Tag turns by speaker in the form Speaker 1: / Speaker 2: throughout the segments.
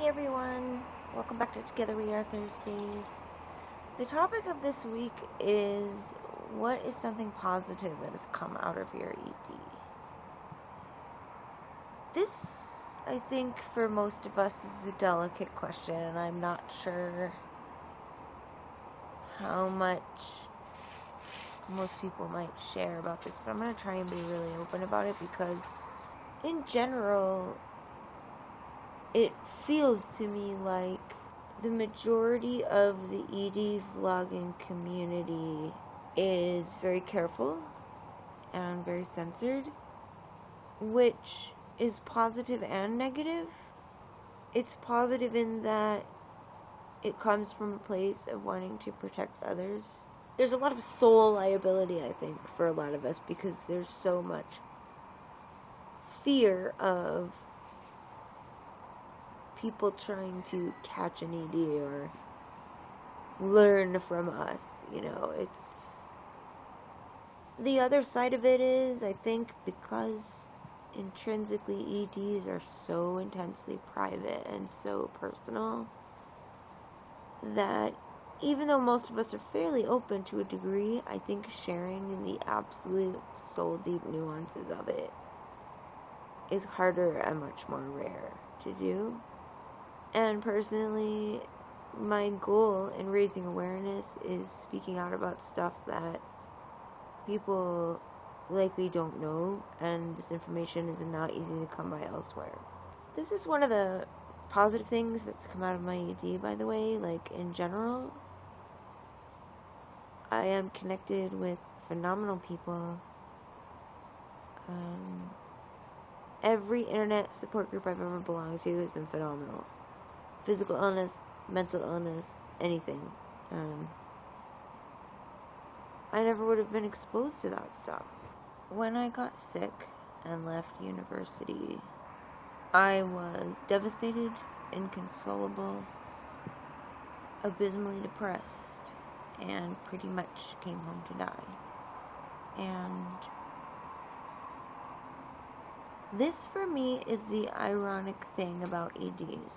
Speaker 1: Hey everyone, welcome back to togetherweR Thursdays. The topic of this week is what is something positive that has come out of your ED? This, I think, for most of us is a delicate question, and I'm not sure how much most people might share about this, but I'm going to try and be really open about it because in general, it feels to me like the majority of the ED vlogging community is very careful and very censored, which is positive and negative. It's positive in that it comes from a place of wanting to protect others. There's a lot of soul liability, I think, for a lot of us because there's so much fear of people trying to catch an ED or learn from us, it's the other side of it is, I think, because intrinsically EDs are so intensely private and so personal that even though most of us are fairly open to a degree, I think sharing the absolute soul deep nuances of it is harder and much more rare to do. And personally, my goal in raising awareness is speaking out about stuff that people likely don't know, and this information is not easy to come by elsewhere. This is one of the positive things that's come out of my ED, by the way. Like, in general, I am connected with phenomenal people. Every internet support group I've ever belonged to has been phenomenal. Physical illness, mental illness, anything. I never would have been exposed to that stuff. When I got sick and left university, I was devastated, inconsolable, abysmally depressed, and pretty much came home to die. And this, for me, is the ironic thing about EDs.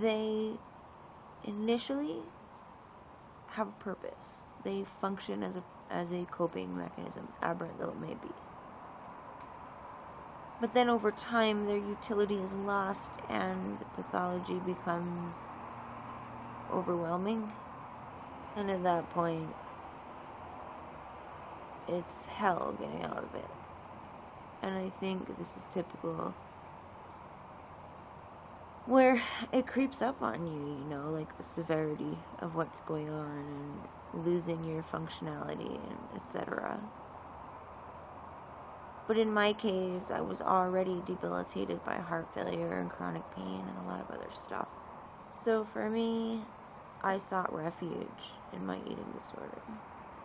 Speaker 1: They initially have a purpose. They function as a coping mechanism, aberrant though it may be. But then over time, their utility is lost and the pathology becomes overwhelming. And at that point, it's hell getting out of it. And I think this is typical where it creeps up on you, like the severity of what's going on and losing your functionality and etc. But in my case, I was already debilitated by heart failure and chronic pain and a lot of other stuff. So for me, I sought refuge in my eating disorder,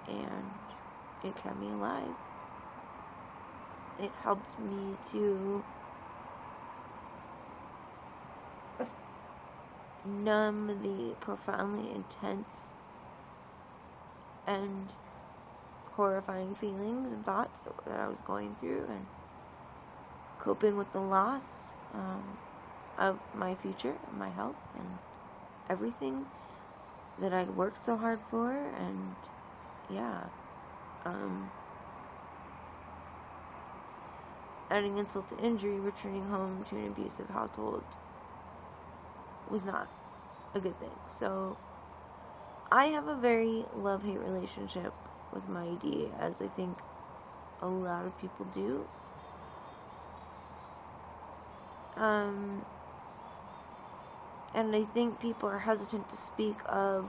Speaker 1: and it kept me alive. It helped me to numb the profoundly intense and horrifying feelings and thoughts that I was going through, and coping with the loss of my future, my health, and everything that I'd worked so hard for. And adding insult to injury, returning home to an abusive household was not a good thing. So I have a very love-hate relationship with my ED, as I think a lot of people do. And I think people are hesitant to speak of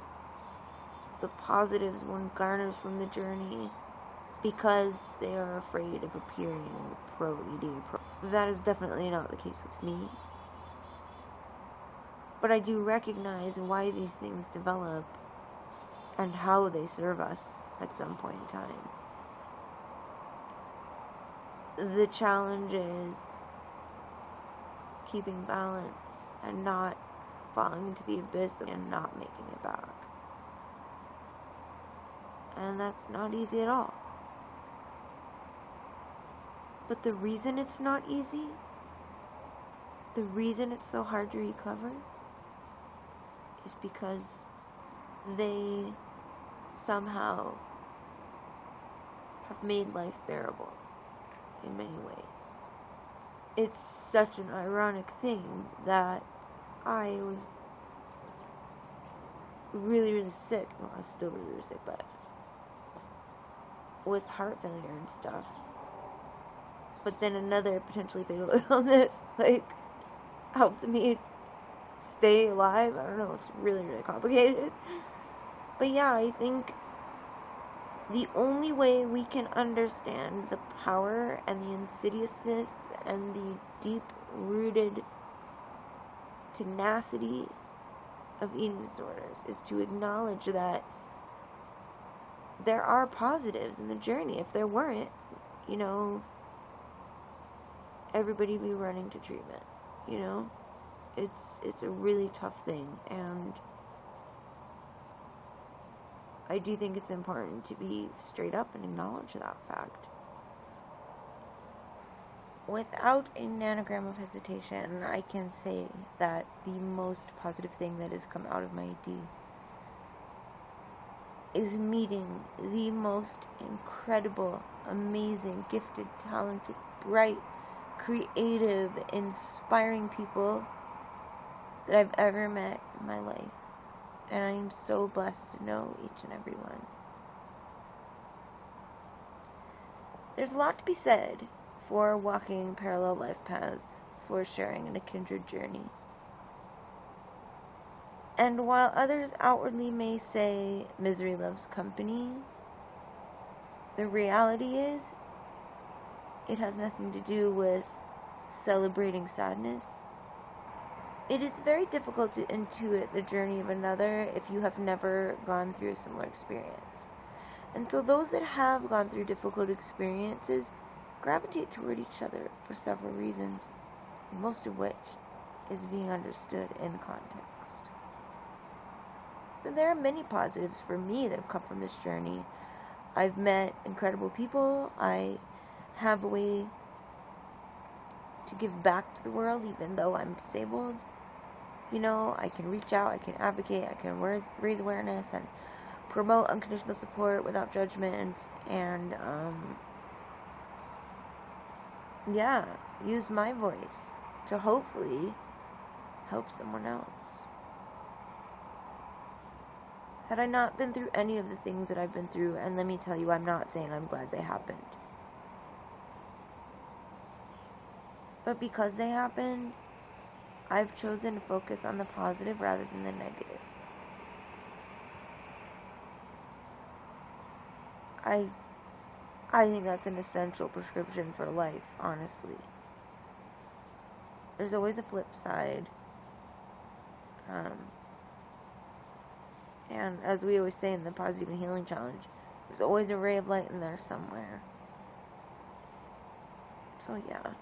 Speaker 1: the positives one garners from the journey because they are afraid of appearing pro-ED. That is definitely not the case with me. But I do recognize why these things develop and how they serve us at some point in time. The challenge is keeping balance and not falling into the abyss and not making it back. And that's not easy at all. But the reason it's not easy the reason it's so hard to recover is because they somehow have made life bearable in many ways. It's such an ironic thing that I was really, really sick. Well, I was still really, really sick, but with heart failure and stuff. But then another potentially fatal illness, helped me stay alive. I don't know, it's really, really complicated. But yeah, I think the only way we can understand the power and the insidiousness and the deep-rooted tenacity of eating disorders is to acknowledge that there are positives in the journey. If there weren't, everybody would be running to treatment, It's a really tough thing, and I do think it's important to be straight up and acknowledge that fact. Without a nanogram of hesitation, I can say that the most positive thing that has come out of my AD is meeting the most incredible, amazing, gifted, talented, bright, creative, inspiring people that I've ever met in my life. And I am so blessed to know each and every one. There's a lot to be said for walking parallel life paths, for sharing in a kindred journey. And while others outwardly may say misery loves company, the reality is it has nothing to do with celebrating sadness. It is very difficult to intuit the journey of another if you have never gone through a similar experience. And so those that have gone through difficult experiences gravitate toward each other for several reasons, most of which is being understood in context. So there are many positives for me that have come from this journey. I've met incredible people. I have a way to give back to the world even though I'm disabled. I can reach out, I can advocate, I can raise awareness and promote unconditional support without judgment, and use my voice to hopefully help someone else. Had I not been through any of the things that I've been through, and let me tell you, I'm not saying I'm glad they happened, but because they happened, I've chosen to focus on the positive rather than the negative. I think that's an essential prescription for life, honestly. There's always a flip side. And as we always say in the Positive and Healing Challenge, there's always a ray of light in there somewhere. So yeah.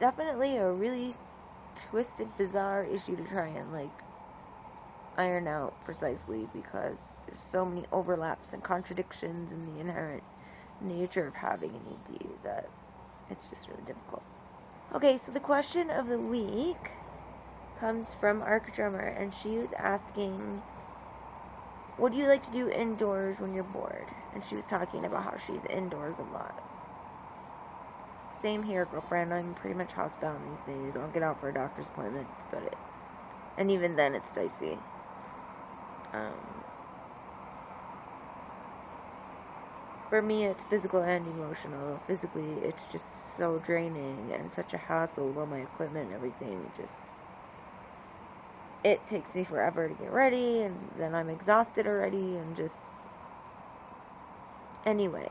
Speaker 1: Definitely a really twisted, bizarre issue to try and iron out precisely, because there's so many overlaps and contradictions in the inherent nature of having an ED that it's just really difficult. Okay, so the question of the week comes from ARKdrummer, and she was asking, what do you like to do indoors when you're bored? And she was talking about how she's indoors a lot. Same here, girlfriend. I'm pretty much housebound these days. I'll get out for a doctor's appointment, that's about it. And even then, it's dicey. For me, it's physical and emotional. Physically, it's just so draining and such a hassle with my equipment and everything. It takes me forever to get ready, and then I'm exhausted already, and Anyway.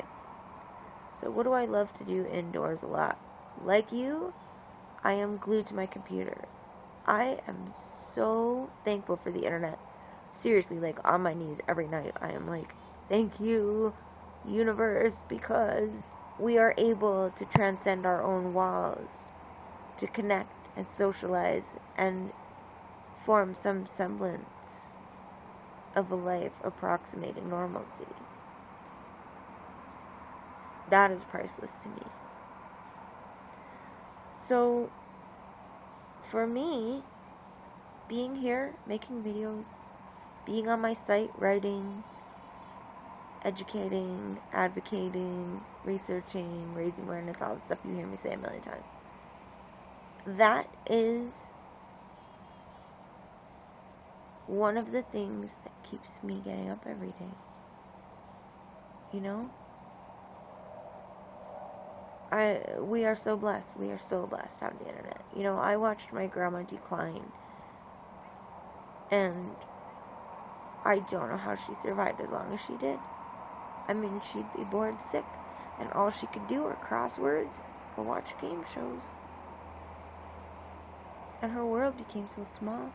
Speaker 1: So what do I love to do indoors a lot? Like you, I am glued to my computer. I am so thankful for the internet. Seriously, on my knees every night, I am thank you, universe, because we are able to transcend our own walls, to connect and socialize and form some semblance of a life approximating normalcy. That is priceless to me. So, for me, being here, making videos, being on my site, writing, educating, advocating, researching, raising awareness, all the stuff you hear me say a million times. That is one of the things that keeps me getting up every day. You know? We are so blessed. We are so blessed to have the internet. You know, I watched my grandma decline, and I don't know how she survived as long as she did. I mean, she'd be bored sick, and all she could do were crosswords or watch game shows. And her world became so small,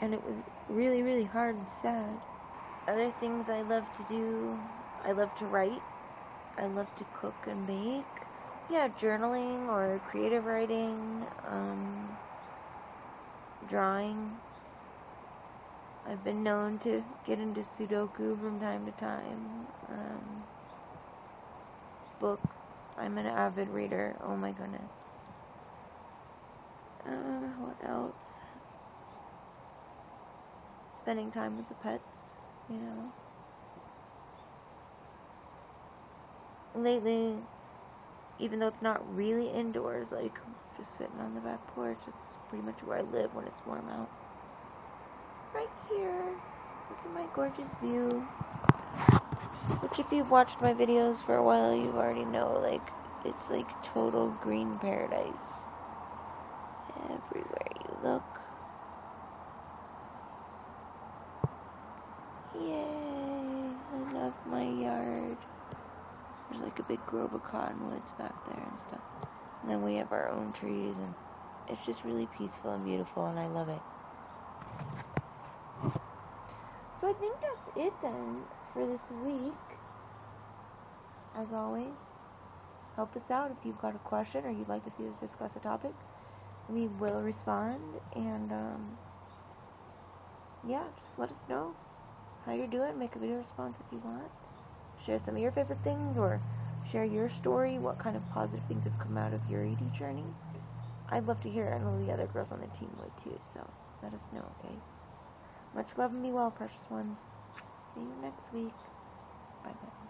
Speaker 1: and it was really, really hard and sad. Other things I love to do, I love to write, I love to cook and bake. Yeah, journaling or creative writing, drawing. I've been known to get into Sudoku from time to time. Books. I'm an avid reader. Oh my goodness. What else? Spending time with the pets, you know. Lately, even though it's not really indoors, like just sitting on the back porch, it's pretty much where I live when it's warm out. Right here. Look at my gorgeous view. Which, if you've watched my videos for a while, you already know, like, it's like total green paradise. Everywhere you look. Yay! I love my yard. There's like a big grove of cottonwoods back there and stuff. And then we have our own trees, and it's just really peaceful and beautiful, and I love it. So I think that's it then for this week. As always, help us out if you've got a question or you'd like to see us discuss a topic. We will respond, and yeah, just let us know how you're doing. Make a video response if you want. Share some of your favorite things, or share your story, what kind of positive things have come out of your AD journey. I'd love to hear it. I know the other girls on the team would too, so let us know, okay? Much love and be well, precious ones. See you next week. Bye-bye.